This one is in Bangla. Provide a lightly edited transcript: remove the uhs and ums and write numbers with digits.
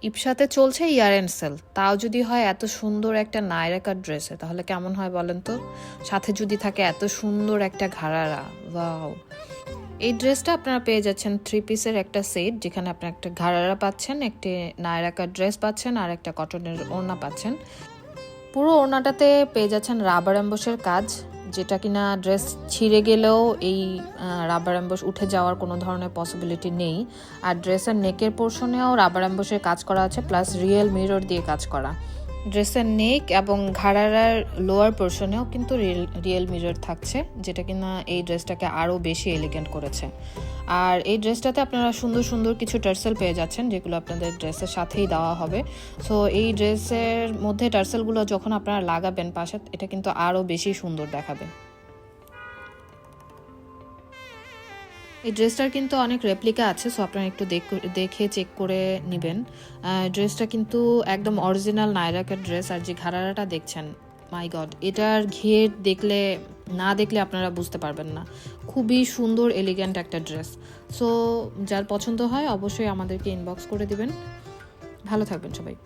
ইপসাতে চলছে ইয়ার এন্ড সেল, তাও যদি হয় এত সুন্দর একটা নায়রা কাট ড্রেসে, তাহলে কেমন হয় বলেন তো? সাথে যদি থাকে এত সুন্দর একটা ঘাড়ারা, ওয়াও! এই ড্রেসটা আপনারা পেয়ে যাচ্ছেন 3 পিসের একটা সেট, যেখানে আপনারা একটা ঘাড়ারা পাচ্ছেন, একটি নায়রা কাট ড্রেস পাচ্ছেন, আর একটা কটনের ওড়না পাচ্ছেন। পুরো ওড়নাটাতে পেয়ে যাচ্ছেন রাবার অ্যাম্বসের কাজ, যেটা কিনা ড্রেস ছিঁড়ে গেলেও এই রাবার অ্যাম্বস উঠে যাওয়ার কোনো ধরনের পসিবিলিটি নেই। আর ড্রেসের নেকের পোর্শনেও রাবার অ্যাম্বসের কাজ করা আছে, প্লাস রিয়েল মিরর দিয়ে কাজ করা। ড্রেসের নেক এবং ঘাড়ারার লোয়ার পোর্শনেও কিন্তু রিয়েল মিরর থাকছে, যেটা কিনা এই ড্রেসটাকে আরও বেশি এলিগেন্ট করেছে। আর এই ড্রেসটাতে আপনারা সুন্দর সুন্দর কিছু টার্সেল পেয়ে যাচ্ছেন, যেগুলো আপনাদের ড্রেসের সাথেই দেওয়া হবে। সো এই ড্রেসের মধ্যে টার্সেলগুলো যখন আপনারা লাগাবেন পাশে, এটা কিন্তু আরও বেশি সুন্দর দেখাবে। এই ড্রেসটার কিন্তু অনেক রেপ্লিকা আছে, সো আপনারা একটু দেখে চেক করে নেবেন। ড্রেসটা কিন্তু একদম অরিজিনাল নায়রা কাট ড্রেস। আর যে ঘাড়ারাটা দেখছেন, মাই গড, এটার ঘের না দেখলে আপনারা বুঝতে পারবেন না। খুবই সুন্দর এলিগ্যান্ট একটা ড্রেস। সো যার পছন্দ হয় অবশ্যই আমাদেরকে ইনবক্স করে দিবেন। ভালো থাকবেন সবাই।